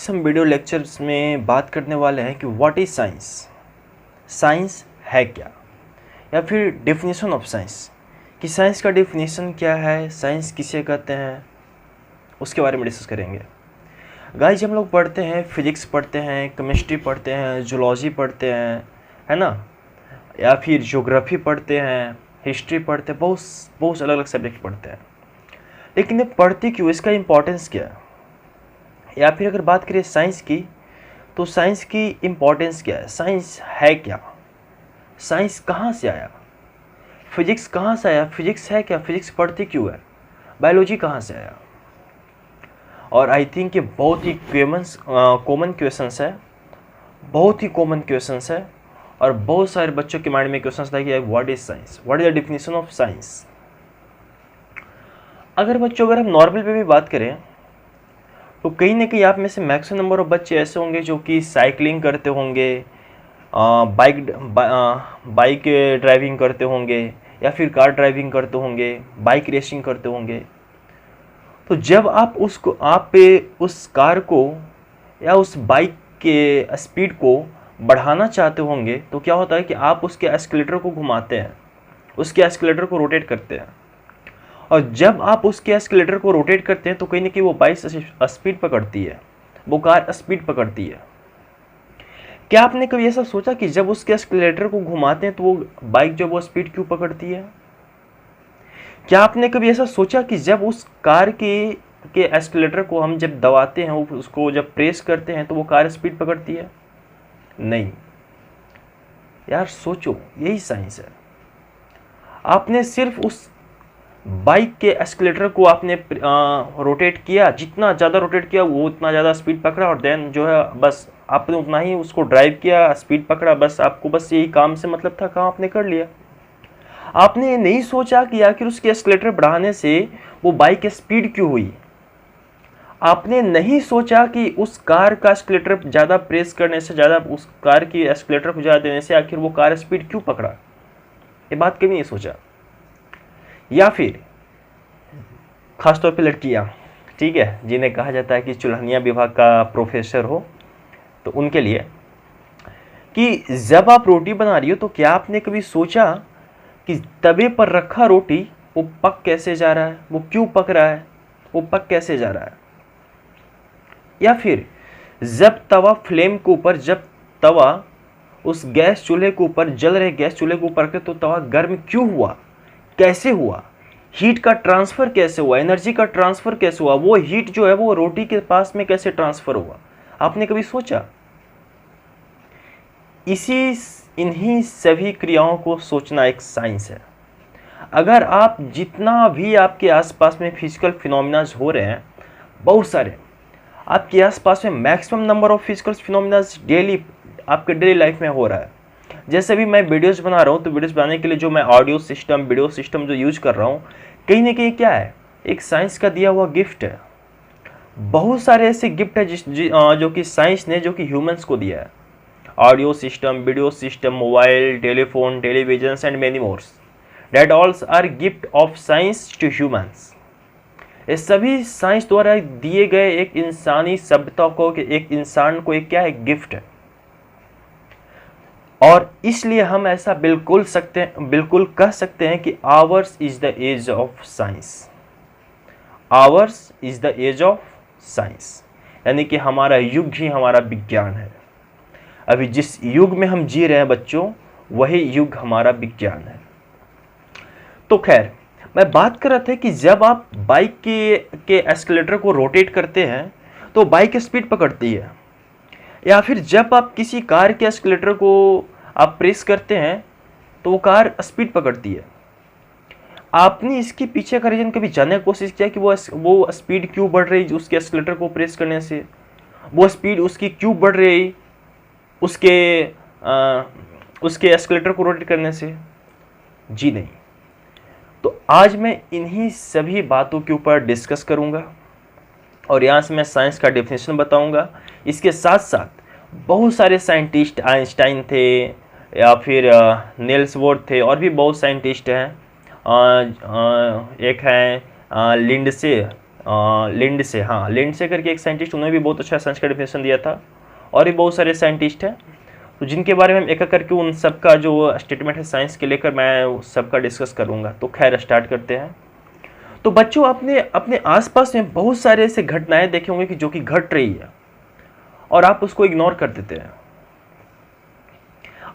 आज हम video lectures में बात करने वाले हैं कि व्हाट इज़ साइंस। साइंस है क्या, या फिर डेफिनेशन ऑफ साइंस, कि साइंस का डेफिनेशन क्या है, साइंस किसे कहते हैं, उसके बारे में डिस्कस करेंगे। गाइस, हम लोग पढ़ते हैं, फिजिक्स पढ़ते हैं, केमिस्ट्री पढ़ते हैं, जूलॉजी पढ़ते हैं, है ना, या फिर ज्योग्राफी पढ़ते हैं, हिस्ट्री पढ़ते हैं, बहुत अलग अलग सब्जेक्ट पढ़ते हैं। लेकिन ये पढ़ते क्यों, इसका इम्पोर्टेंस क्या है? या फिर अगर बात करें साइंस की, तो साइंस की इम्पोर्टेंस क्या है, साइंस है क्या, साइंस कहाँ से आया, फिजिक्स कहाँ से आया, फिजिक्स है क्या, फिजिक्स पढ़ते क्यों है, बायोलॉजी कहाँ से आया। और आई थिंक ये बहुत ही कॉमन क्वेश्चंस है, बहुत ही कॉमन क्वेश्चंस है, और बहुत सारे बच्चों के माइंड में क्वेश्चंस था कि what is science, what is the definition of science. अगर हम नॉर्मल पे भी बात करें, तो कहीं ना कहीं आप में से मैक्सिमम नंबर ऑफ बच्चे ऐसे होंगे जो कि साइकिलिंग करते होंगे, बाइक ड्राइविंग करते होंगे, या फिर कार ड्राइविंग करते होंगे, बाइक रेसिंग करते होंगे। तो जब आप उस कार को या उस बाइक के स्पीड को बढ़ाना चाहते होंगे, तो क्या होता है कि आप उसके एस्केलेटर को घुमाते हैं, उसके एस्केलेटर को रोटेट करते हैं। और जब आप उसके एस्केलेटर को रोटेट करते हैं, तो कहीं ना कहीं वो बाइक स्पीड पकड़ती है, वो कार स्पीड पकड़ती है। क्या आपने कभी ऐसा सोचा कि जब उसके एस्केलेटर को घुमाते हैं तो वो बाइक जो वो स्पीड क्यों पकड़ती है? क्या आपने कभी ऐसा सोचा कि जब उस कार के एस्केलेटर को हम जब दबाते हैं, उसको जब प्रेस करते हैं, तो वो कार स्पीड पकड़ती है? नहीं यार, सोचो, यही साइंस है। आपने सिर्फ उस बाइक के एस्केलेटर को आपने रोटेट किया, जितना ज़्यादा रोटेट किया वो उतना ज़्यादा स्पीड पकड़ा, और देन जो है बस आपने उतना ही उसको ड्राइव किया, स्पीड पकड़ा, बस आपको बस यही काम से मतलब था, काम आपने कर लिया। आपने ये नहीं सोचा कि आखिर उसके एस्केलेटर बढ़ाने से वो बाइक स्पीड क्यों हुई। आपने नहीं सोचा कि उस कार का एस्केलेटर ज़्यादा प्रेस करने से, ज़्यादा उस कार की एस्केलेटर को ज़्यादा देने से आखिर वो कार स्पीड क्यों पकड़ा। ये बात कभी नहीं सोचा। या फिर खासतौर पे लड़कियाँ, ठीक है, जिन्हें कहा जाता है कि चुल्हनिया विभाग का प्रोफेसर हो, तो उनके लिए कि जब आप रोटी बना रही हो, तो क्या आपने कभी सोचा कि तवे पर रखा रोटी वो पक कैसे जा रहा है, वो क्यों पक रहा है, वो पक कैसे जा रहा है। या फिर जब तवा फ्लेम के ऊपर, जब तवा उस गैस चूल्हे के ऊपर, जल रहे गैस चूल्हे के ऊपर रखे, तो तवा गर्म क्यों हुआ, कैसे हुआ, हीट का ट्रांसफ़र कैसे हुआ, एनर्जी का ट्रांसफ़र कैसे हुआ, वो हीट जो है वो रोटी के पास में कैसे ट्रांसफ़र हुआ। आपने कभी सोचा? इन्हीं सभी क्रियाओं को सोचना एक साइंस है। अगर आप जितना भी आपके आसपास में फिजिकल फिनोमिनाज हो रहे हैं, बहुत सारे आपके आसपास में maximum number of physical phenomenas daily आपके डेली लाइफ में हो रहा है। जैसे भी मैं वीडियोस बना रहा हूँ, तो वीडियोस बनाने के लिए जो मैं ऑडियो सिस्टम, वीडियो सिस्टम जो यूज कर रहा हूँ, कहीं ना कहीं क्या है, एक साइंस का दिया हुआ गिफ्ट है। बहुत सारे ऐसे गिफ्ट है जो कि साइंस ने, जो कि ह्यूमंस को दिया है। Audio system, video system, mobile, telephone, television and many mores, that alls are gift of science to humans. ये सभी साइंस द्वारा दिए गए एक इंसानी सभ्यता को, एक इंसान को एक क्या है, गिफ्ट है। और इसलिए हम ऐसा बिल्कुल कह सकते हैं कि ours is the age of science, ours is the age of science, यानी कि हमारा युग ही हमारा विज्ञान है। अभी जिस युग में हम जी रहे हैं बच्चों, वही युग हमारा विज्ञान है। तो खैर, मैं बात कर रहा था कि जब आप बाइक के एस्केलेटर को रोटेट करते हैं, तो बाइक स्पीड पकड़ती है। या फिर जब आप किसी कार के एस्केलेटर को आप प्रेस करते हैं, तो वो कार स्पीड पकड़ती है। आपने इसके पीछे का रीजन कभी जानने की कोशिश किया कि वो स्पीड क्यों बढ़ रही उसके एस्केलेटर को प्रेस करने से, वो स्पीड उसकी क्यों बढ़ रही उसके एस्केलेटर को रोटेट करने से? जी नहीं। तो आज मैं इन्हीं सभी बातों के ऊपर डिस्कस करूंगा, और यहाँ से मैं साइंस का डेफिनेशन बताऊंगा। इसके साथ साथ बहुत सारे साइंटिस्ट, आइंस्टाइन थे, या फिर नील्स बोर थे, और भी बहुत साइंटिस्ट हैं। एक हैं लिंडसे लिंडसे, हाँ लिंडसे करके एक साइंटिस्ट, उन्होंने भी बहुत अच्छा साइंस का डेफिनेशन दिया था। और भी बहुत सारे साइंटिस्ट हैं, तो जिनके बारे में हम एक एक करके उन सबका जो स्टेटमेंट है साइंस के लेकर मैं सबका डिस्कस करूँगा। तो खैर स्टार्ट करते हैं। तो बच्चों, आपने अपने आसपास में बहुत सारे ऐसे घटनाएं देखे होंगे कि जो कि घट रही है और आप उसको इग्नोर कर देते हैं।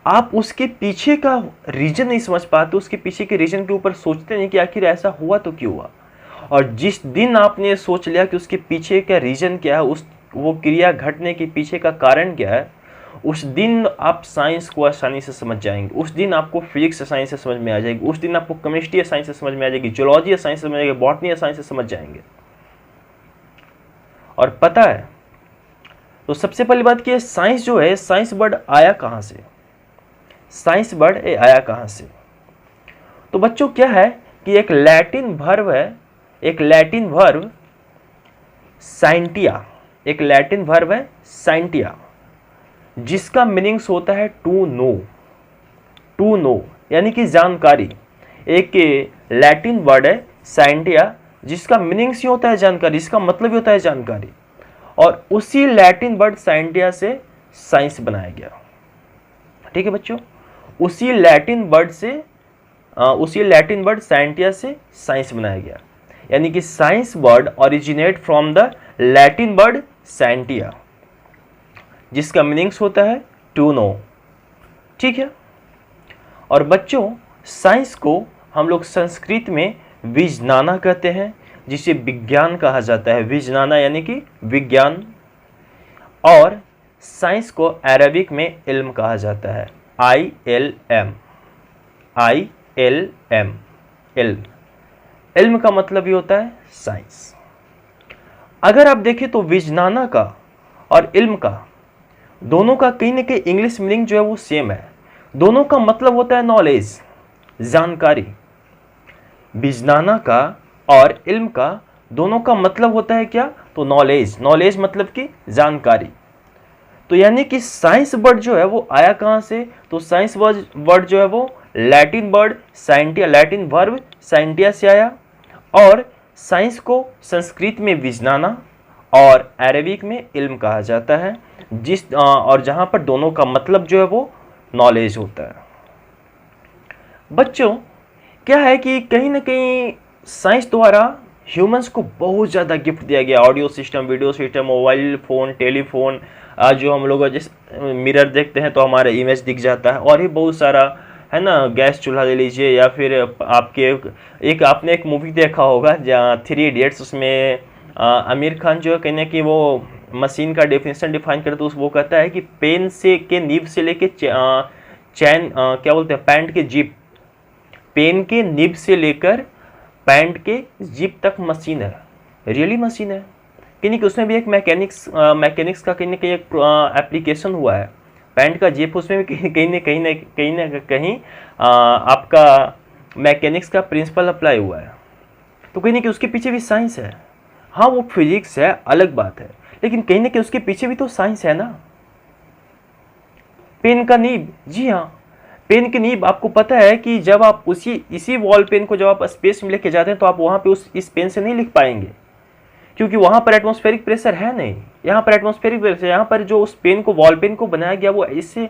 आप उसके पीछे का रीजन नहीं समझ पाते, उसके पीछे के रीजन के ऊपर सोचते नहीं कि आखिर ऐसा हुआ तो क्यों हुआ। और जिस दिन आपने सोच लिया कि उसके पीछे का रीजन क्या है, उस वो क्रिया घटने के पीछे का कारण क्या है, उस दिन आप साइंस को आसानी से समझ जाएंगे। उस दिन आपको फिजिक्स साइंस से समझ में आ जाएगी, उस दिन आपको केमिस्ट्री साइंस से समझ में आ जाएगी, जूलॉजी साइंस से समझ जाएगी, बॉटनी साइंस से समझ जाएंगे। और पता है, तो सबसे पहली बात कि साइंस जो है, साइंस वर्ड आया कहाँ से? साइंस वर्ड आया कहाँ से? तो बच्चों क्या है कि एक लैटिन वर्ब है, एक लैटिन वर्ब साइंटिया, एक लैटिन वर्ब है साइंटिया, जिसका मीनिंग्स होता है टू नो। टू नो यानी कि जानकारी। एक लैटिन वर्ड है साइंटिया, जिसका मीनिंग्स ही होता है जानकारी, इसका मतलब ही होता है जानकारी। और उसी लैटिन वर्ड साइंटिया से साइंस बनाया गया। ठीक है बच्चों, उसी लैटिन वर्ड साइंटिया से साइंस बनाया गया। यानी कि science word originate from the Latin word scientia, जिसका मीनिंग्स होता है टू नो। ठीक है। और बच्चों, साइंस को हम लोग संस्कृत में विज्ञाना कहते हैं, जिसे विज्ञान कहा जाता है। विज्ञाना यानी कि विज्ञान। और साइंस को अरबिक में इल्म कहा जाता है, ILM, ILM, इल्म। इल्म का मतलब ही होता है साइंस। अगर आप देखें तो विज्ञाना का और इल्म का, दोनों का कहीं ना कहीं इंग्लिश मीनिंग जो है वो सेम है। दोनों का मतलब होता है नॉलेज, जानकारी। विज्ञाना का और इल्म का दोनों का मतलब होता है क्या? तो नॉलेज। नॉलेज मतलब कि जानकारी। तो यानी कि साइंस वर्ड जो है वो आया कहाँ से? तो साइंस वर्ड जो है वो Latin word scientia, Latin verb scientia से आया। और साइंस को संस्कृत में विज्ञाना और अरबिक में इल्म कहा जाता है, और जहाँ पर दोनों का मतलब जो है वो नॉलेज होता है। बच्चों, क्या है कि कहीं ना कहीं साइंस द्वारा ह्यूमंस को बहुत ज़्यादा गिफ्ट दिया गया। Audio system, video system, mobile phone, telephone, जो हम लोग जिस मिरर देखते हैं तो हमारा इमेज दिख जाता है, और भी बहुत सारा है ना। गैस चूल्हा ले लीजिए, या फिर आपके आपने एक मूवी देखा होगा जहाँ 3 इडियट्स, उसमें आमिर खान जो है कहने कि वो मशीन का डेफिनेशन डिफाइन करते, वो कहता है कि पेन से के नीब से लेके चैन, क्या बोलते हैं, पैंट के जिप, पेन के निब से लेकर पैंट के जिप तक मशीन है। रियली मशीन है, कहीं कि उसमें भी एक मैकेनिक्स का कहीं ना कहीं एक एप्लीकेशन हुआ है। पैंट का जिप, उसमें भी कहीं ना कहीं आपका मैकेनिक्स का प्रिंसिपल अप्लाई हुआ है। तो कहीं ना कहीं उसके पीछे भी साइंस है। हाँ, वो फिजिक्स है, अलग बात है, लेकिन कहीं ना कहीं उसके पीछे भी तो साइंस है ना। पेन का नीब, जी हाँ, पेन की नीब। आपको पता है कि जब आप इसी वॉल पेन को जब आप स्पेस में लेके जाते हैं तो आप वहाँ पे इस पेन से नहीं लिख पाएंगे, क्योंकि वहाँ पर एटमॉस्फेरिक प्रेशर है नहीं। यहाँ पर एटमॉस्फेरिक प्रेशर, यहाँ पर जो उस पेन को, वॉल पेन को बनाया गया, वो इससे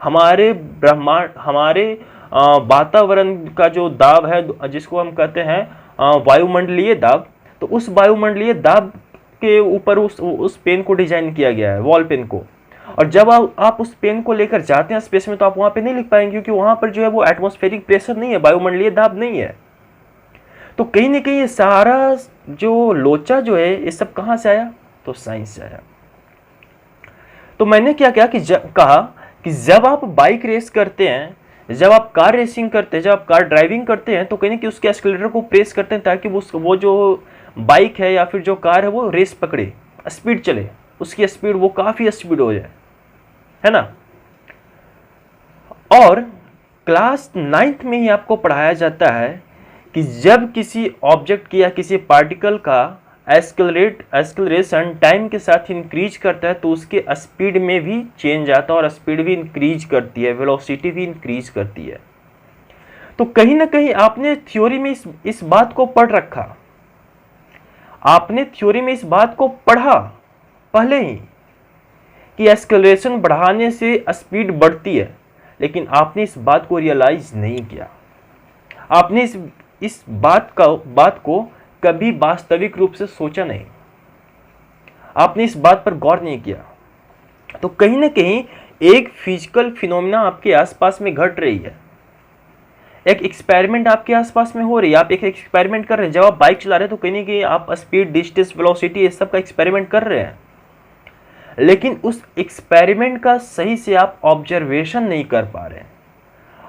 हमारे ब्रह्मांड, हमारे वातावरण का जो दाब है, जिसको हम कहते हैं वायुमंडलीय दाब, तो उस वायुमंडलीय दाब के ऊपर उस पेन को डिजाइन किया गया है, वॉल पेन को। और जब आप उस पेन को लेकर जाते हैं स्पेस में तो आप वहाँ पे नहीं लिख पाएंगे, क्योंकि वहाँ पर जो है वो एटमॉस्फेरिक प्रेशर नहीं है, वायुमंडलीय दाब नहीं है। तो कहीं ना कहीं ये सारा जो लोचा जो है, ये सब कहाँ से आया? तो साइंस से आया। तो मैंने क्या किया कि कहा कि जब आप बाइक रेस करते हैं, जब आप कार रेसिंग करते हैं, जब आप कार ड्राइविंग करते हैं, तो कहीं ना कहीं उसके एक्सीलरेटर को प्रेस करते हैं ताकि वो जो बाइक है या फिर जो कार है वो रेस पकड़े, स्पीड चले, उसकी स्पीड वो काफ़ी स्पीड हो जाए, है ना। और क्लास 9th में ही आपको पढ़ाया जाता है कि जब किसी ऑब्जेक्ट की या किसी पार्टिकल का एक्सेलरेशन टाइम के साथ इंक्रीज करता है तो उसके स्पीड में भी चेंज आता है, और स्पीड भी इंक्रीज करती है, वेलोसिटी भी इंक्रीज करती है। तो कहीं ना कहीं आपने थ्योरी में इस बात को पढ़ रखा। आपने थ्योरी में इस बात को पढ़ा पहले ही कि एक्सेलरेशन बढ़ाने से स्पीड बढ़ती है, लेकिन आपने इस बात को रियलाइज नहीं किया। आपने इस बात को कभी वास्तविक रूप से सोचा नहीं, आपने इस बात पर गौर नहीं किया। तो कहीं ना कहीं एक फिजिकल फिनोमिना आपके आसपास में घट रही है, एक एक्सपेरिमेंट आपके आसपास में हो रही है। आप एक एक्सपेरिमेंट कर रहे हैं, जब आप बाइक चला रहे हैं तो कहीं ना कहीं आप स्पीड, डिस्टेंस, वेलोसिटी, ये सब का एक्सपेरिमेंट कर रहे हैं, लेकिन उस एक्सपेरिमेंट का सही से आप ऑब्जर्वेशन नहीं कर पा रहे हैं।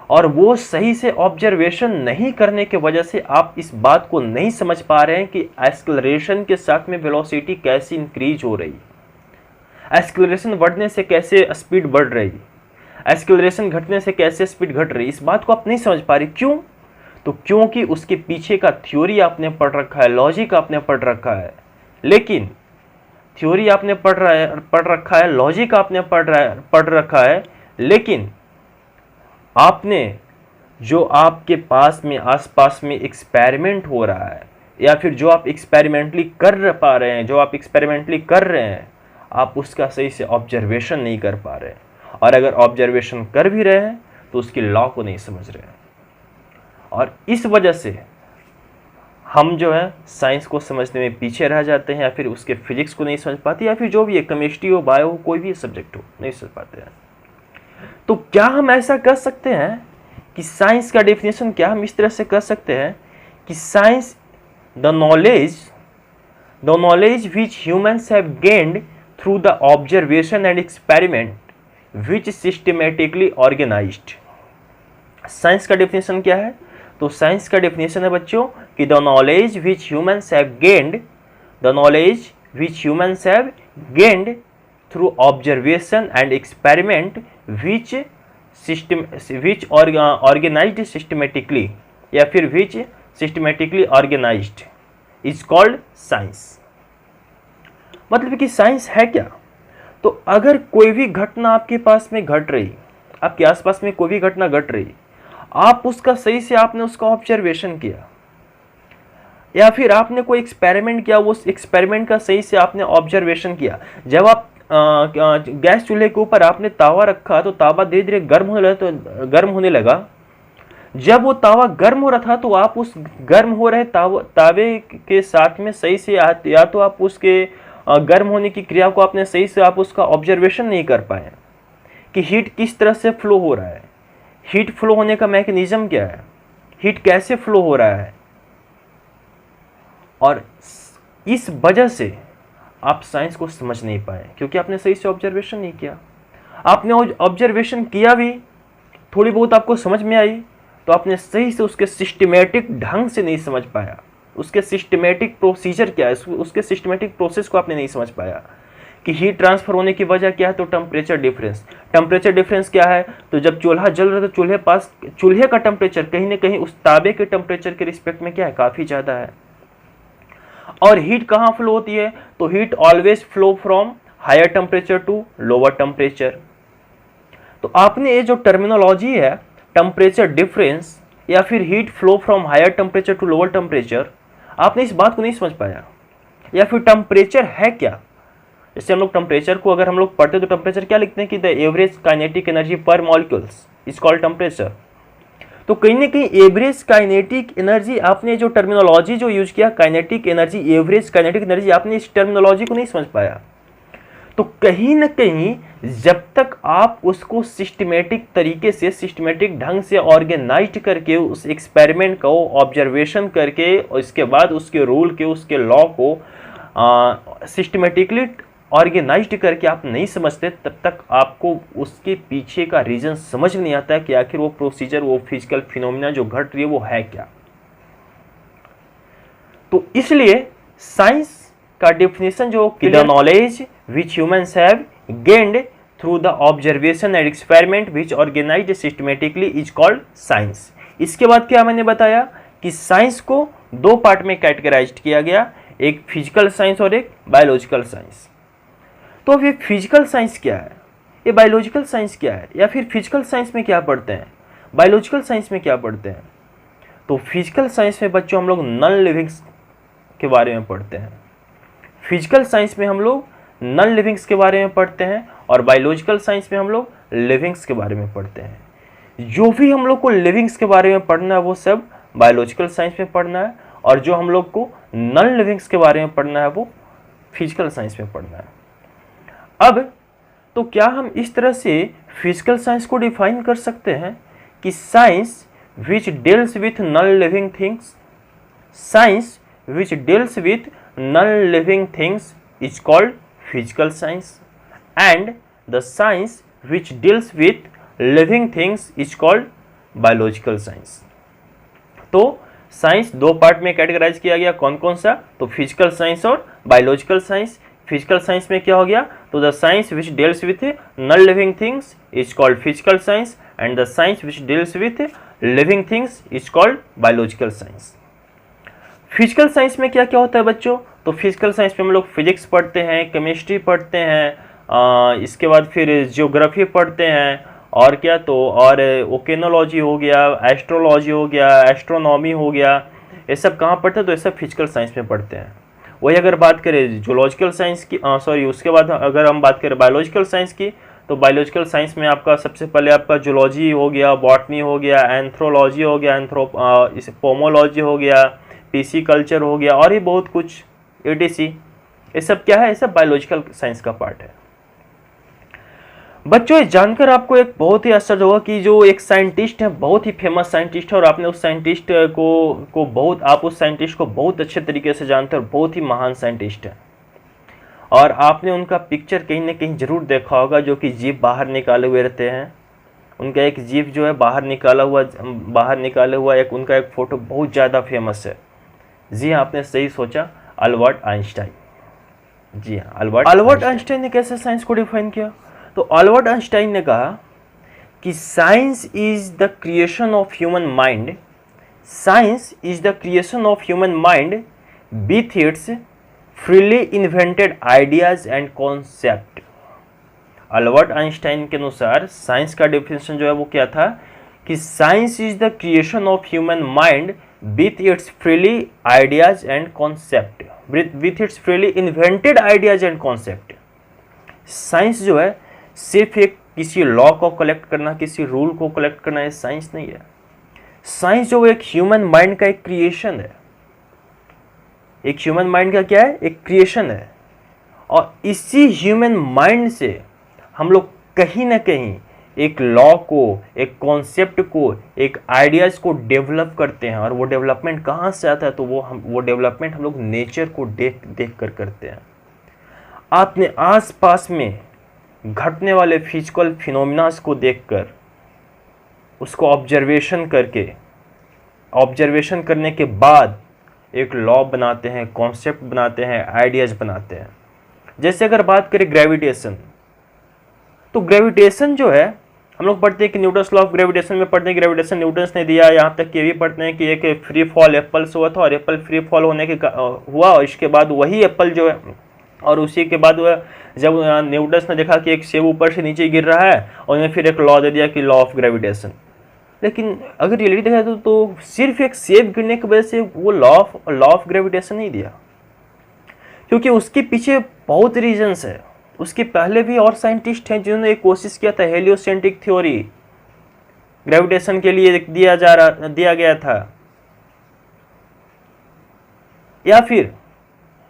और वो सही से ऑब्जर्वेशन नहीं करने की वजह से आप इस बात को नहीं समझ पा रहे हैं कि एक्सेलरेशन के साथ में वेलोसिटी कैसे इंक्रीज हो रही, एक्सेलरेशन बढ़ने से कैसे स्पीड बढ़ रही, एक्सेलरेशन घटने से कैसे स्पीड घट रही। इस बात को आप नहीं समझ पा रहे। क्यों? तो क्योंकि उसके पीछे का थ्योरी आपने पढ़ रखा है, लॉजिक आपने पढ़ रखा है, लेकिन थ्योरी आपने पढ़ रखा है, लॉजिक आपने पढ़ रखा है, लेकिन आपने जो आपके पास में आसपास में एक्सपेरिमेंट हो रहा है, या फिर जो आप एक्सपेरिमेंटली कर पा रहे हैं, जो आप एक्सपेरिमेंटली कर रहे हैं, आप उसका सही से ऑब्जर्वेशन नहीं कर पा रहे हैं। और अगर ऑब्जर्वेशन कर भी रहे हैं तो उसकी लॉ को नहीं समझ रहे हैं। और इस वजह से हम जो है साइंस को समझने में पीछे रह जाते हैं, या फिर उसके फिजिक्स को नहीं समझ पाते, या फिर जो भी है, केमिस्ट्री हो, बायो हो, कोई भी सब्जेक्ट हो, नहीं समझ पाते हैं। तो क्या हम ऐसा कर सकते हैं कि साइंस का डेफिनेशन क्या हम इस तरह से कर सकते हैं कि science the knowledge which humans have gained through the observation and experiment which systematically organised. Science का डेफिनेशन क्या है? तो साइंस का डेफिनेशन है बच्चों कि the knowledge which humans have gained through observation and experiment which organised systematically, या फिर which systematically organised is called science. मतलब कि साइंस है क्या? तो अगर कोई भी घटना आपके पास में घट रही, आपके आसपास में कोई भी घटना घट रही, आप उसका सही से आपने उसका ऑब्जर्वेशन किया, या फिर आपने कोई एक्सपेरिमेंट किया, उस एक्सपेरिमेंट का सही से आपने ऑब्जर्वेशन किया। जब आप गैस चूल्हे के ऊपर आपने तावा रखा तो तावा धीरे धीरे गर्म होने लगा। जब वो तावा गर्म हो रहा था तो आप उस गर्म हो रहे तावे के साथ में सही से या तो आप उसके गर्म होने की क्रिया को आपने सही से आप उसका ऑब्जर्वेशन नहीं कर पाए कि हीट किस तरह से फ्लो हो रहा है, हीट फ्लो होने का मैकेनिज्म क्या है, हीट कैसे फ्लो हो रहा है। और इस वजह से आप साइंस को समझ नहीं पाए, क्योंकि आपने सही से ऑब्जर्वेशन नहीं किया। आपने ऑब्जर्वेशन किया भी, थोड़ी बहुत आपको समझ में आई, तो आपने सही से उसके सिस्टमेटिक ढंग से नहीं समझ पाया, उसके सिस्टमेटिक प्रोसीजर क्या है, उसके सिस्टमेटिक प्रोसेस को आपने नहीं समझ पाया कि हीट ट्रांसफर होने की वजह क्या है। तो टेम्परेचर डिफरेंस क्या है? तो जब चूल्हा जल रहा है तो चूल्हे का टेम्परेचर कहीं ना कहीं उस ताबे के टेम्परेचर के रिस्पेक्ट में क्या है, काफ़ी ज़्यादा है। और हीट कहाँ फ्लो होती है? तो heat always flow from higher temperature to lower temperature. तो आपने ये जो टर्मिनोलॉजी है, टेम्परेचर डिफरेंस या फिर heat flow from higher temperature to lower temperature, आपने इस बात को नहीं समझ पाया। या फिर टेम्परेचर है क्या? जैसे हम लोग टेम्परेचर को अगर हम लोग पढ़ते तो टेम्परेचर क्या लिखते हैं कि द एवरेज काइनेटिक एनर्जी पर मॉलिक्यूल्स इज कॉल्ड टेम्परेचर। तो कहीं ना कहीं एवरेज काइनेटिक एनर्जी, आपने जो टर्मिनोलॉजी जो यूज किया, kinetic energy, average kinetic energy, आपने इस टर्मिनोलॉजी को नहीं समझ पाया। तो कहीं ना कहीं जब तक आप उसको सिस्टमेटिक तरीके से, सिस्टमेटिक ढंग से ऑर्गेनाइज्ड करके, उस एक्सपेरिमेंट को ऑब्जर्वेशन करके, और इसके बाद उसके रूल के, उसके लॉ को सिस्टमेटिकली ऑर्गेनाइज्ड करके आप नहीं समझते, तब तक आपको उसके पीछे का रीजन समझ नहीं आता है कि आखिर वो प्रोसीजर, वो फिजिकल फिनोमिना जो घट रही है वो है क्या। तो इसलिए साइंस का डेफिनेशन जो the knowledge which humans have gained through the observation and experiment which organised systematically is called science. इसके बाद क्या मैंने बताया कि साइंस को दो पार्ट में कैटेगराइज्ड किया गया, एक फिजिकल साइंस और एक बायोलॉजिकल साइंस। तो अब ये फिजिकल साइंस क्या है, ये बायोलॉजिकल साइंस क्या है, या फिर फिजिकल साइंस में क्या पढ़ते हैं, बायोलॉजिकल साइंस में क्या पढ़ते हैं। तो फिजिकल साइंस में बच्चों हम लोग नॉन लिविंग्स के बारे में पढ़ते हैं। फिजिकल साइंस में हम लोग नॉन लिविंग्स के बारे में पढ़ते हैं और बायोलॉजिकल साइंस में हम लोग लिविंग्स के बारे में पढ़ते हैं। जो भी हम लोग को लिविंग्स के बारे में पढ़ना है वो सब बायोलॉजिकल साइंस में पढ़ना है, और जो हम लोग को नॉन लिविंग्स के बारे में पढ़ना है वो फिजिकल साइंस में पढ़ना है। अब तो क्या हम इस तरह से फिजिकल साइंस को डिफाइन कर सकते हैं कि science which deals with non-living things, science which deals with non-living things is called physical science, and the science which deals with living things is called biological science। तो science दो part में categorise किया गया, कौन कौन सा? तो physical science और बायोलॉजिकल साइंस। फिजिकल साइंस में क्या हो गया? तो the science which deals with non living things is called physical science, and the science which deals with living things is called biological science. Physical science में क्या क्या होता है बच्चों? तो फिजिकल साइंस में हम लोग फिजिक्स पढ़ते हैं, केमिस्ट्री पढ़ते हैं, इसके बाद फिर जियोग्राफी पढ़ते हैं, और क्या तो और ओकेनोलॉजी हो गया, एस्ट्रोलॉजी हो गया, एस्ट्रोनॉमी हो गया, ये सब कहाँ पढ़ते हैं? तो ये सब फिजिकल साइंस में पढ़ते हैं। वही अगर बात करें जूलॉजिकल साइंस की, उसके बाद अगर हम बात करें बायोलॉजिकल साइंस की, तो बायोलॉजिकल साइंस में आपका सबसे पहले आपका जूलॉजी हो गया, बॉटनी हो गया, एंथ्रोलॉजी हो गया, पोमोलॉजी हो गया, पीसी कल्चर हो गया, और ये बहुत कुछ एटीसी, ये सब क्या है? ये सब बायोलॉजिकल साइंस का पार्ट है। बच्चों ये जानकर आपको एक बहुत ही आश्चर्य होगा कि जो एक साइंटिस्ट है, बहुत ही फेमस साइंटिस्ट है, और आपने उस साइंटिस्ट आप उस साइंटिस्ट को बहुत अच्छे तरीके से जानते हैं, बहुत ही महान साइंटिस्ट है, और आपने उनका पिक्चर कहीं ना कहीं जरूर देखा होगा, जो कि जीभ बाहर निकाले हुए रहते हैं। उनका एक जीभ जो है बाहर निकाले हुआ एक उनका एक फोटो बहुत ज़्यादा फेमस है। जी हाँ, आपने सही सोचा, अल्बर्ट आइंस्टाइन। जी हाँ, अल्बर्ट आइंस्टाइन ने कैसे साइंस को डिफाइन किया? तो अल्बर्ट आइंस्टाइन ने कहा कि science is the creation of human mind, science is the creation of human mind with its freely invented ideas and concept. Albert Einstein के अनुसार साइंस का डेफिनेशन जो है वो क्या था कि science is the creation of human mind with its freely ideas and concept, with its freely invented ideas and concept. Science जो है सिर्फ एक किसी लॉ को कलेक्ट करना, किसी रूल को कलेक्ट करना, ये साइंस नहीं है। साइंस जो एक ह्यूमन माइंड का एक क्रिएशन है, एक ह्यूमन माइंड का क्या है? एक क्रिएशन है, और इसी ह्यूमन माइंड से हम लोग कहीं ना कहीं एक लॉ को, एक कॉन्सेप्ट को, एक आइडियाज को डेवलप करते हैं। और वो डेवलपमेंट कहाँ से आता है? तो वो डेवलपमेंट हम लोग नेचर को देख कर करते हैं। आपने आसपास में घटने वाले फिजिकल फिनोमिनास को देखकर, उसको ऑब्जर्वेशन करने के बाद एक लॉ बनाते हैं, कॉन्सेप्ट बनाते हैं, आइडियाज बनाते हैं। जैसे अगर बात करें ग्रेविटेशन, तो ग्रेविटेशन जो है हम लोग पढ़ते हैं कि न्यूटन्स लॉ ऑफ ग्रेविटेशन में पढ़ते हैं, ग्रेविटेशन न्यूटन्स ने दिया। यहाँ तक कि ये भी पढ़ते हैं कि एक फ्री फॉल एप्पल से हुआ था, और एप्पल फ्री फॉल होने के हुआ, और इसके बाद वही एप्पल जो है, और उसी के बाद जब न्यूटन्स ने देखा कि एक सेब ऊपर से नीचे गिर रहा है, और उन्हें फिर एक लॉ दे दिया कि लॉ ऑफ ग्रेविटेशन। लेकिन अगर रियलिटी देखा तो सिर्फ एक सेब गिरने की वजह से वो लॉ ऑफ ग्रेविटेशन नहीं दिया, क्योंकि उसके पीछे बहुत रीजंस है। उसके पहले भी और साइंटिस्ट हैं जिन्होंने एक कोशिश किया था, हेलियोसेंट्रिक थ्योरी ग्रेविटेशन के लिए दिया गया था। या फिर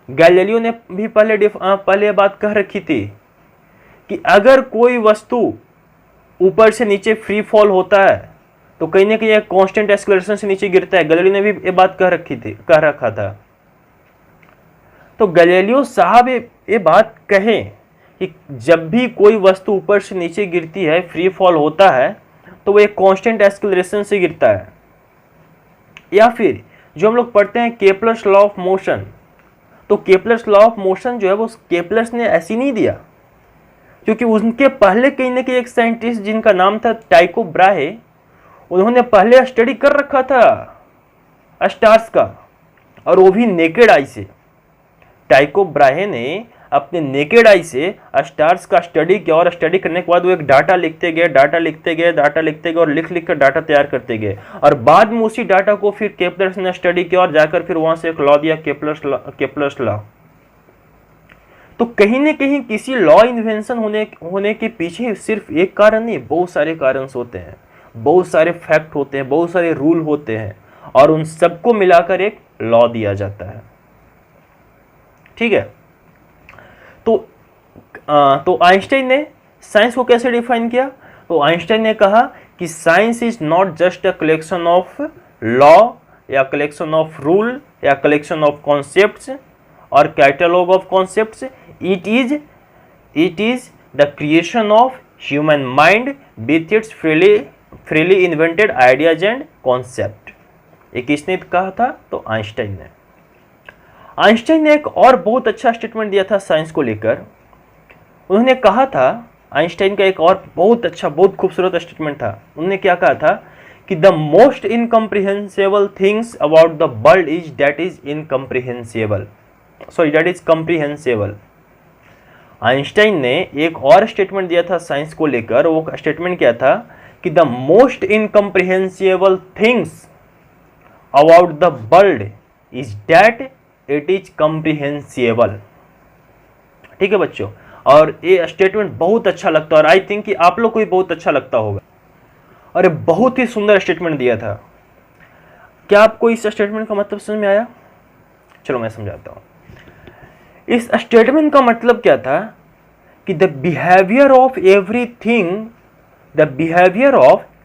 गैलीलियो ने भी पहले बात कह रखी थी कि अगर कोई वस्तु ऊपर से नीचे फ्री फॉल होता है तो कहीं ना कहीं कांस्टेंट एक्सेलरेशन से नीचे गिरता है। गैलीलियो ने भी ये बात कह रखा था। तो गैलीलियो साहब ये बात कहें कि जब भी कोई वस्तु ऊपर से नीचे गिरती है, फ्री फॉल होता है, तो वो एक कांस्टेंट एक्सेलरेशन से गिरता है। या फिर जो हम लोग पढ़ते हैं केपलर्स लॉ ऑफ मोशन, तो केपलर्स लॉ ऑफ मोशन जो है वो केपलर्स ने ऐसी नहीं दिया, क्योंकि उनके पहले कहीं ना कहीं एक साइंटिस्ट जिनका नाम था टाइको ब्राहे, उन्होंने पहले स्टडी कर रखा था स्टार्स का, और वो भी नेकेड आई से। टाइको ब्राहे ने अपने नेकेड आई से स्टार्स का स्टडी किया, और स्टडी करने के बाद वो एक डाटा लिखते गए और लिख कर डाटा तैयार करते गए, और बाद में उसी डाटा को फिर केपलर्स ने स्टडी किया, और जाकर फिर वहां से एक लॉ दिया, केपलर्स लॉ। तो कहीं ना कहीं किसी लॉ इन्वेंशन होने के पीछे सिर्फ एक कारण नहीं, बहुत सारे कारण होते हैं, बहुत सारे फैक्ट होते हैं, बहुत सारे रूल होते हैं, और उन सबको मिलाकर एक लॉ दिया जाता है। ठीक है। तो आइंस्टाइन ने साइंस को कैसे डिफाइन किया? तो आइंस्टाइन ने कहा कि science is not just a collection of law या कलेक्शन ऑफ रूल या कलेक्शन ऑफ कॉन्सेप्ट्स और catalogue of concepts, it is the creation of human mind with its freely invented ideas and concept. ये किसने कहा था? तो Einstein ने एक और बहुत अच्छा स्टेटमेंट दिया था साइंस को लेकर। उन्होंने कहा था, आइंस्टाइन का एक और बहुत अच्छा, बहुत खूबसूरत स्टेटमेंट था। उन्होंने क्या कहा था कि the most incomprehensible things about the world is that is comprehensible. Einstein ने एक और स्टेटमेंट दिया था साइंस को लेकर। वो स्टेटमेंट क्या था कि the most incomprehensible things about the world is that it is comprehensible. ठीक है बच्चों, और ये स्टेटमेंट बहुत अच्छा लगता है और आई थिंक कि आप लोग को भी बहुत अच्छा लगता होगा। और ये बहुत ही सुंदर स्टेटमेंट दिया था। क्या आपको इस स्टेटमेंट का मतलब समझ में आया? चलो मैं समझाता हूँ। इस स्टेटमेंट का मतलब क्या था कि the behaviour of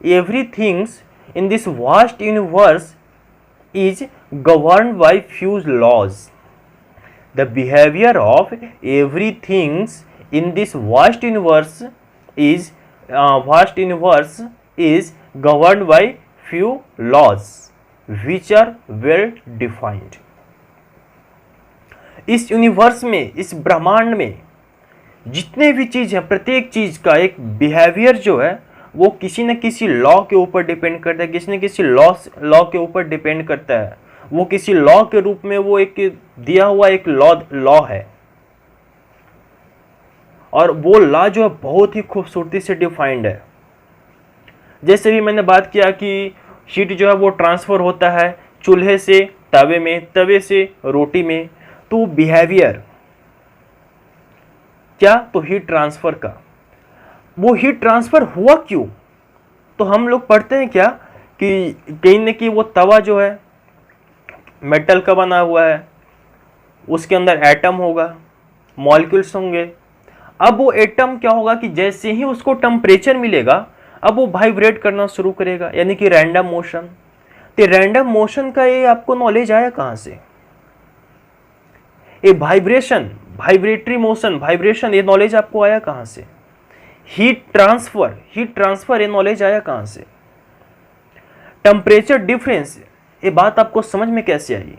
everything's in this vast universe is governed by few laws. The behavior of everything in this vast universe is governed by few laws which are well defined. इस universe में, इस ब्रह्मांड में जितने भी चीज है, प्रत्येक चीज का एक बिहेवियर जो है वो किसी न किसी लॉ के ऊपर डिपेंड करता है, किसी न किसी लॉ के ऊपर डिपेंड करता है। वो किसी लॉ के रूप में वो एक दिया हुआ एक लॉ है, और वो लॉ जो है बहुत ही खूबसूरती से डिफाइंड है। जैसे भी मैंने बात किया कि हीट जो है वो ट्रांसफर होता है चूल्हे से तवे में, तवे से रोटी में। तो बिहेवियर क्या? तो हीट ट्रांसफर का। वो हीट ट्रांसफर हुआ क्यों? तो हम लोग पढ़ते हैं क्या कि कहीं न कहीं वो तवा जो है मेटल का बना हुआ है, उसके अंदर एटम होगा, मॉलिक्यूल्स होंगे। अब वो एटम क्या होगा कि जैसे ही उसको टेम्परेचर मिलेगा अब वो वाइब्रेट करना शुरू करेगा, यानी कि रैंडम मोशन। तो रैंडम मोशन का ये आपको नॉलेज आया कहाँ से? ये वाइब्रेटरी मोशन, वाइब्रेशन, ये नॉलेज आपको आया कहाँ से? हीट ट्रांसफर ये नॉलेज आया कहाँ से? टेम्परेचर डिफरेंस, ये बात आपको समझ में कैसे आई?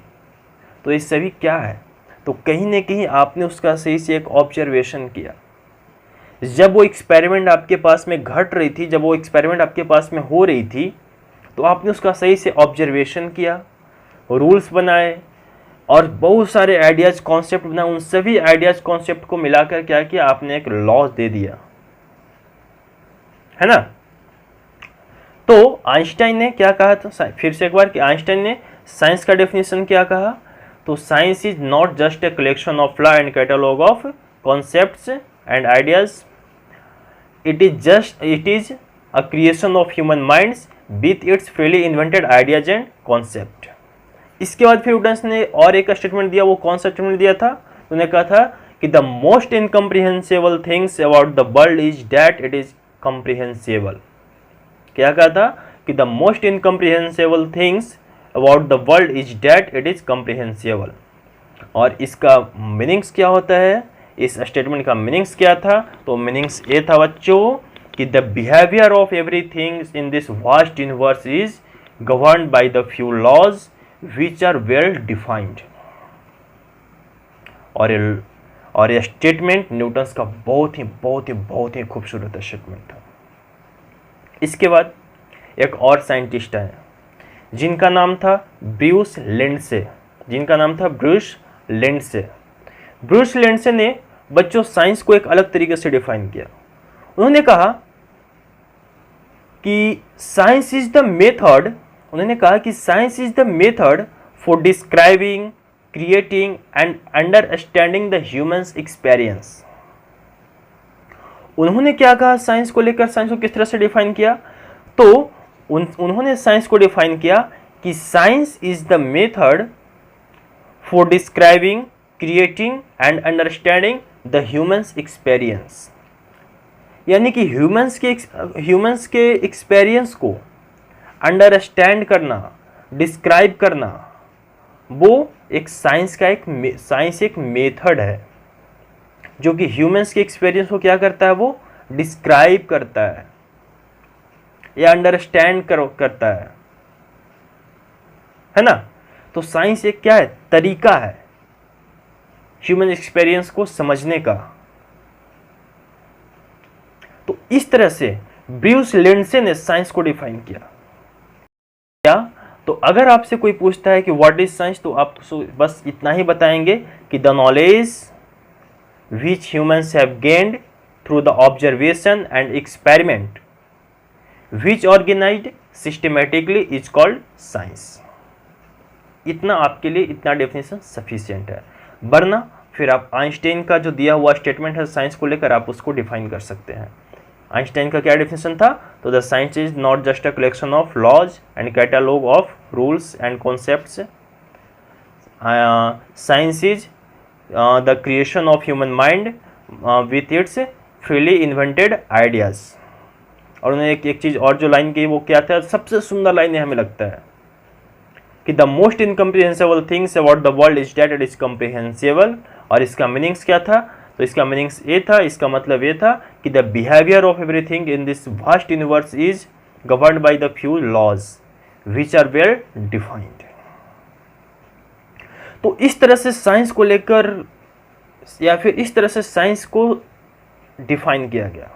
तो ये सभी क्या है? तो कहीं ना कहीं आपने उसका सही से एक ऑब्जर्वेशन किया। जब वो एक्सपेरिमेंट आपके पास में घट रही थी, जब वो एक्सपेरिमेंट आपके पास में हो रही थी, तो आपने उसका सही से ऑब्जर्वेशन किया, रूल्स बनाए और बहुत सारे आइडियाज कॉन्सेप्ट बनाए। उन सभी आइडियाज कॉन्सेप्ट को मिलाकर क्या किया? आपने एक लॉ दे दिया, है ना। तो आइंस्टाइन ने क्या कहा था? फिर से एक बार कि आइंस्टाइन ने साइंस का डेफिनेशन क्या कहा? तो science is not just a collection of law and catalogue of concepts and ideas, it is a creation of human minds with its freely invented ideas and concept. इसके बाद फिर Newton ने और एक स्टेटमेंट दिया। वो कौन सा स्टेटमेंट दिया था? उन्होंने कहा था कि the most incomprehensible things about the world is that it is comprehensible. क्या कहा था? कि the most incomprehensible things about the world is that it is comprehensible. और इसका मीनिंग्स क्या होता है? इस स्टेटमेंट का मीनिंग्स क्या था? तो मीनिंग्स ये था बच्चों कि the behaviour of everything in this vast universe is governed by the few laws which are well defined. और ये स्टेटमेंट न्यूटन का बहुत ही खूबसूरत स्टेटमेंट था। इसके बाद एक और साइंटिस्ट आए जिनका नाम था ब्रूस लिंडसे। ब्रूस लिंडसे ने बच्चों साइंस को एक अलग तरीके से डिफाइन किया। उन्होंने कहा कि science is the method for describing, creating and understanding the human's experience। उन्होंने क्या कहा साइंस को लेकर, साइंस को किस तरह से डिफाइन किया? तो उन्होंने साइंस को डिफाइन किया कि science is the method for describing, creating and understanding the humans experience. यानी कि ह्यूमन्स के एक्सपीरियंस को अंडरस्टैंड करना, डिस्क्राइब करना, वो एक साइंस एक मेथड है जो कि ह्यूमन्स के एक्सपीरियंस को क्या करता है, वो डिस्क्राइब करता है या अंडरस्टैंड करता है ना। तो साइंस एक क्या है, तरीका है ह्यूमन एक्सपीरियंस को समझने का। तो इस तरह से ब्रूस लिंडसे ने साइंस को डिफाइन किया। तो अगर आपसे कोई पूछता है कि व्हाट इज साइंस, तो आप बस इतना ही बताएंगे कि the knowledge which humans have gained through the observation and experiment which organized systematically is called science। इतना आपके लिए, इतना डेफिनेशन सफिशिएंट है। वरना फिर आप आइंस्टाइन का जो दिया हुआ स्टेटमेंट है साइंस को लेकर, आप उसको डिफाइन कर सकते हैं। आइंस्टाइन का क्या डेफिनेशन था? तो the science is not just a collection of laws and catalogue of rules and concepts, science is the creation of human mind with its freely invented ideas। और उन्होंने एक चीज़ और जो लाइन की वो क्या था, सबसे सुंदर लाइन हमें लगता है कि the most incomprehensible things about the world is that it is comprehensible. और इसका मीनिंग्स क्या था? तो इसका मीनिंग्स ये था, इसका मतलब ये था कि the behaviour of everything in this vast universe is governed by the few laws which are well defined. तो इस तरह से साइंस को लेकर, या फिर इस तरह से साइंस को डिफाइन किया गया।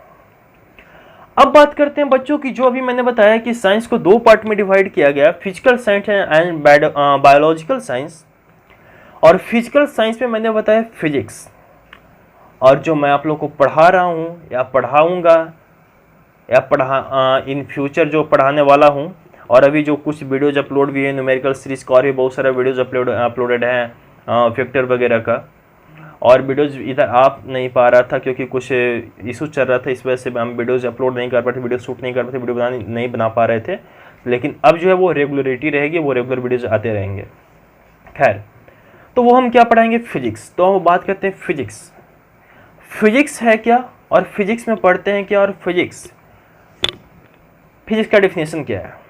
अब बात करते हैं बच्चों की, जो अभी मैंने बताया कि साइंस को दो पार्ट में डिवाइड किया गया, physical science and biological science. और फिजिकल साइंस में मैंने बताया फिजिक्स, और जो मैं आप लोग को पढ़ा रहा हूँ या पढ़ाऊँगा या इन फ्यूचर जो पढ़ाने वाला हूँ, और अभी जो कुछ वीडियोज अपलोड भी है न्यूमेरिकल सीरीज का, और भी बहुत सारा वीडियोज अपलोडेड हैं फैक्टर वगैरह का। और वीडियोज इधर आप नहीं पा रहा था क्योंकि कुछ इशू चल रहा था, इस वजह से हम वीडियोज अपलोड नहीं कर पाते, वीडियो शूट नहीं कर पाते, वीडियो नहीं बना पा रहे थे। लेकिन अब जो है वो रेगुलरिटी रहेगी, वो रेगुलर वीडियोज आते रहेंगे। खैर, तो वो हम क्या पढ़ाएंगे? फिजिक्स। तो हम बात करते हैं फिजिक्स। फिजिक्स है क्या, और फिजिक्स में पढ़ते हैं क्या, और फिजिक्स का डेफिनेशन क्या है?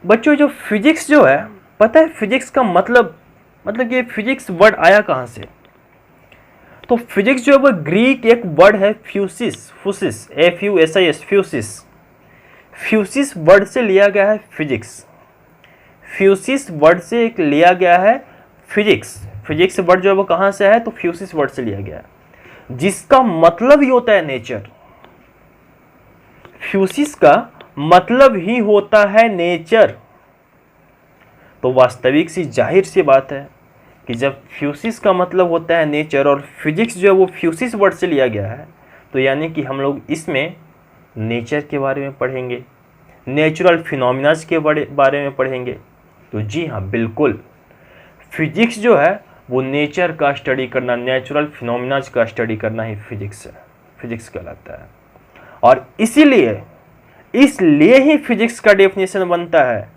बच्चों जो फिजिक्स जो है, पता है फिजिक्स का मतलब ये फिजिक्स वर्ड आया कहाँ से? तो फिजिक्स जो है वो ग्रीक एक वर्ड है फ्यूसिस, FUSIS, फ्यूसिस वर्ड से लिया गया है फिजिक्स। फ्यूसिस वर्ड से एक लिया गया है फिजिक्स वर्ड जो है वो कहाँ से है? तो फ्यूसिस वर्ड से लिया गया है, जिसका मतलब ही होता है नेचर। फ्यूसिस का मतलब ही होता है नेचर। तो वास्तविक सी जाहिर सी बात है कि जब फ्यूसिस का मतलब होता है नेचर, और फिजिक्स जो है वो फ्यूसिस वर्ड से लिया गया है, तो यानी कि हम लोग इसमें नेचर के बारे में पढ़ेंगे, नेचुरल फिनोमिनाज के बारे में पढ़ेंगे। तो जी हाँ, बिल्कुल, फिजिक्स जो है वो नेचर का स्टडी करना, नेचुरल फिनोमिनाज का स्टडी करना ही फिजिक्स है, फिजिक्स कहलाता है। और इसलिए ही फिजिक्स का डेफिनेशन बनता है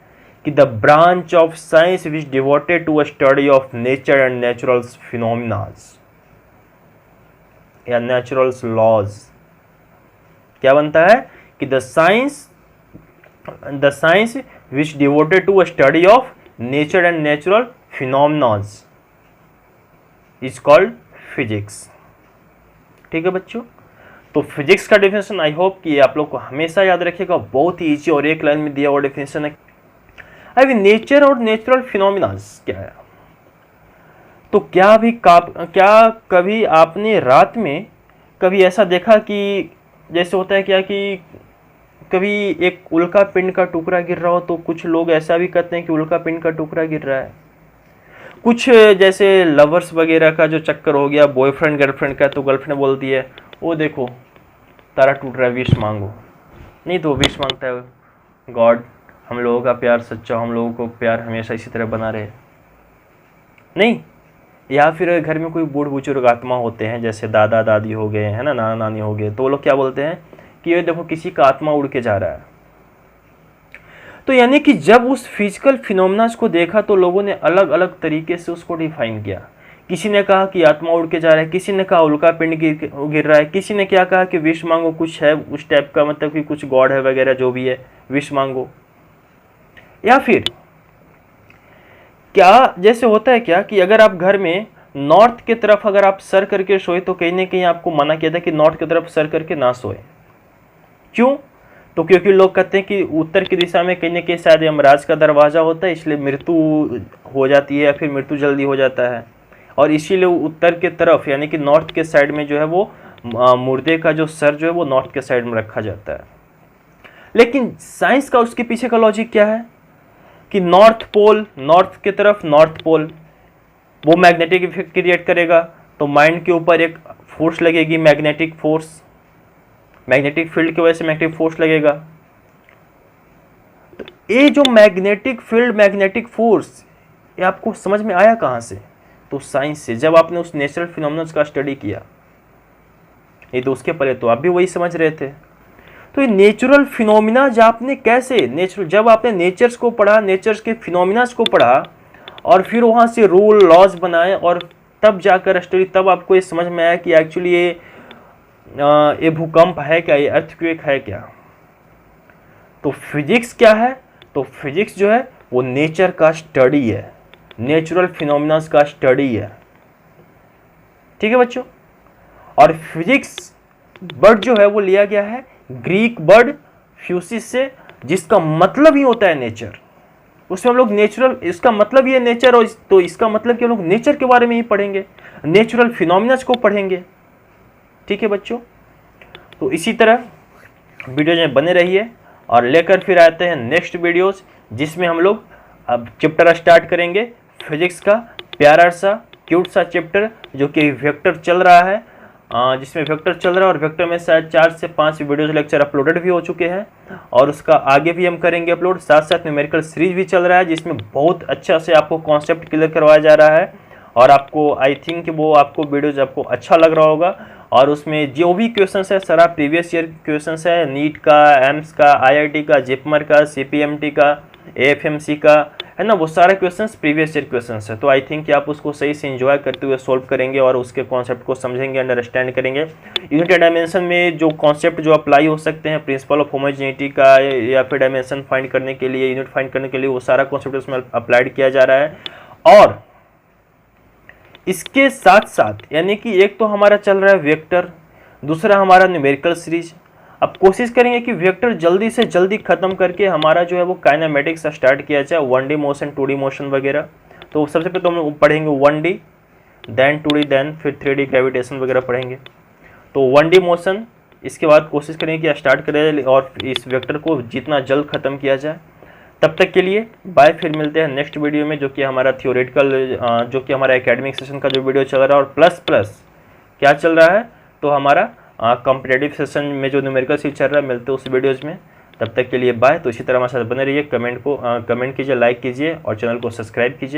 कि the branch of science which devoted to a study of nature and natural phenomenas या नेचुरल लॉज। क्या बनता है कि the science which devoted to a study of nature and natural phenomenas is called physics. ठीक है बच्चों, तो physics का डेफिनेशन आई होप कि आप लोग को हमेशा याद रखिएगा, बहुत ही ईजी और एक लाइन में दिया हुआ डेफिनेशन है। अभी नेचर और नेचुरल फिनोमिनाज क्या है? तो क्या कभी आपने रात में कभी ऐसा देखा कि जैसे होता है क्या कि कभी एक उल्का पिंड का टुकड़ा गिर रहा हो, तो कुछ लोग ऐसा भी कहते हैं कि उल्का पिंड का टुकड़ा गिर रहा है। कुछ जैसे लवर्स वगैरह का जो चक्कर हो गया, बॉयफ्रेंड गर्लफ्रेंड का, तो गर्लफ्रेंड बोलती है वो देखो तारा टूट रहा है, विश मांगो। नहीं तो विश मांगता है गॉड हम लोगों का प्यार सच्चा, हम लोगों को प्यार हमेशा इसी तरह बना रहे। नहीं, या फिर घर में कोई बूढ़ बुजुर्ग आत्मा होते हैं, जैसे दादा दादी हो गए, है ना, नाना नानी हो गए, तो वो लोग क्या बोलते हैं कि ये देखो किसी का आत्मा उड़ के जा रहा है। तो यानी कि जब उस फिजिकल फिनोमेनास को देखा तो लोगों ने अलग अलग तरीके से उसको डिफाइन किया। किसी ने कहा कि आत्मा उड़ के जा रहा है, किसी ने कहा उल्का पिंड गिर रहा है, किसी ने क्या कहा कि विश मांगो, कुछ है उस टाइप का, मतलब कि कुछ गॉड है वगैरह, जो भी है विश मांगो। या फिर क्या जैसे होता है क्या कि अगर आप घर में नॉर्थ की तरफ अगर आप सर करके सोए तो कहीं ना कहीं आपको मना किया था कि नॉर्थ की तरफ सर करके ना सोए। क्यों? तो क्योंकि लोग कहते हैं कि उत्तर की दिशा में कहीं ना कहीं शायद यमराज का दरवाज़ा होता है, इसलिए मृत्यु हो जाती है या फिर मृत्यु जल्दी हो जाता है, और इसीलिए उत्तर के तरफ यानी कि नॉर्थ के साइड में जो है वो मुर्दे का जो सर जो है वो नॉर्थ के साइड में रखा जाता है। लेकिन साइंस का उसके पीछे का लॉजिक क्या है कि नॉर्थ पोल, नॉर्थ की तरफ नॉर्थ पोल वो मैग्नेटिक इफेक्ट क्रिएट करेगा, तो माइंड के ऊपर एक फोर्स लगेगी, मैग्नेटिक फोर्स, मैग्नेटिक फील्ड की वजह से मैग्नेटिक फोर्स लगेगा। तो ये जो मैग्नेटिक फील्ड, मैग्नेटिक फोर्स, ये आपको समझ में आया कहाँ से? तो साइंस से, जब आपने उस नेचुरल फिनोमेनन्स का स्टडी किया। ये तो उसके पहले तो आप भी वही समझ रहे थे। तो ये नेचुरल फिनोमिना जब आपने कैसे जब आपने नेचर्स को पढ़ा, नेचर्स के फिनोमिनास को पढ़ा और फिर वहाँ से रूल लॉज बनाए और तब जाकर स्टडी, तब आपको ये समझ में आया कि एक्चुअली ये भूकंप है क्या, ये अर्थक्वेक है क्या। तो फिजिक्स क्या है? तो फिजिक्स जो है वो नेचर का स्टडी है, नेचुरल फिनोमिनास का स्टडी है। ठीक है बच्चों? और फिजिक्स वर्ड जो है वो लिया गया है ग्रीक वर्ड फ्यूसिस से, जिसका मतलब ही होता है नेचर। उसमें हम लोग नेचुरल, इसका मतलब ये नेचर, और तो इसका मतलब कि हम लोग नेचर के बारे में ही पढ़ेंगे, नेचुरल फिनोमिनास को पढ़ेंगे। ठीक है बच्चों? तो इसी तरह वीडियोज में बने रहिए और लेकर फिर आते हैं नेक्स्ट वीडियोज, जिसमें हम लोग अब चैप्टर स्टार्ट करेंगे फिजिक्स का, प्यारा सा क्यूट सा चैप्टर जो कि वेक्टर चल रहा है, जिसमें वेक्टर चल रहा है और वेक्टर में शायद 4 से 5 वीडियोज लेक्चर अपलोडेड भी हो चुके हैं और उसका आगे भी हम करेंगे अपलोड। साथ साथ न्यूमेरिकल सीरीज भी चल रहा है जिसमें बहुत अच्छा से आपको कॉन्सेप्ट क्लियर करवाया जा रहा है और आपको आई थिंक वो आपको वीडियोज आपको अच्छा लग रहा होगा। और उसमें जो भी क्वेश्चंस है सारा प्रीवियस ईयर क्वेश्चंस है, नीट का, एम्स का, आईआईटी का, जिपमर का, सीपीएमटी का, एएफएमसी का, है ना, वो सारे क्वेश्चंस प्रीवियस ईयर क्वेश्चंस है। तो आई थिंक कि आप उसको सही से एंजॉय करते हुए सॉल्व करेंगे और उसके कॉन्सेप्ट को समझेंगे, अंडरस्टैंड करेंगे। यूनिट डायमेंशन में जो कॉन्सेप्ट जो अप्लाई हो सकते हैं, प्रिंसिपल ऑफ होमोजेनिटी का या फिर डायमेंशन फाइंड करने के लिए, यूनिट फाइंड करने के लिए, वो सारा कॉन्सेप्ट उसमें अप्लाइड किया जा रहा है। और इसके साथ साथ यानी कि एक तो हमारा चल रहा है वेक्टर, दूसरा हमारा न्यूमेरिकल सीरीज। अब कोशिश करेंगे कि वेक्टर जल्दी से जल्दी खत्म करके हमारा जो है वो काइनेमेटिक्स स्टार्ट किया जाए, 1D मोशन, 2D मोशन वगैरह। तो सबसे पहले तो हम लोग पढ़ेंगे 1D, देन 2D, देन फिर 3D ग्रेविटेशन वगैरह पढ़ेंगे। तो 1D मोशन इसके बाद कोशिश करेंगे कि स्टार्ट करें और इस वेक्टर को जितना जल्द ख़त्म किया जाए। तब तक के लिए बाय, फिर मिलते हैं नेक्स्ट वीडियो में, जो कि हमारा थियोरेटिकल, जो कि हमारा एकेडमिक सेशन का जो वीडियो चल रहा है, और प्लस क्या चल रहा है तो हमारा कॉम्पिटेटिव सेशन में जो न्यूमेरिकल सीरीज चल रहा है। मिलते हैं उस वीडियोज़ में, तब तक के लिए बाय। तो इसी तरह हमारे साथ बने रहिए, कमेंट कीजिए, लाइक कीजिए और चैनल को सब्सक्राइब कीजिए।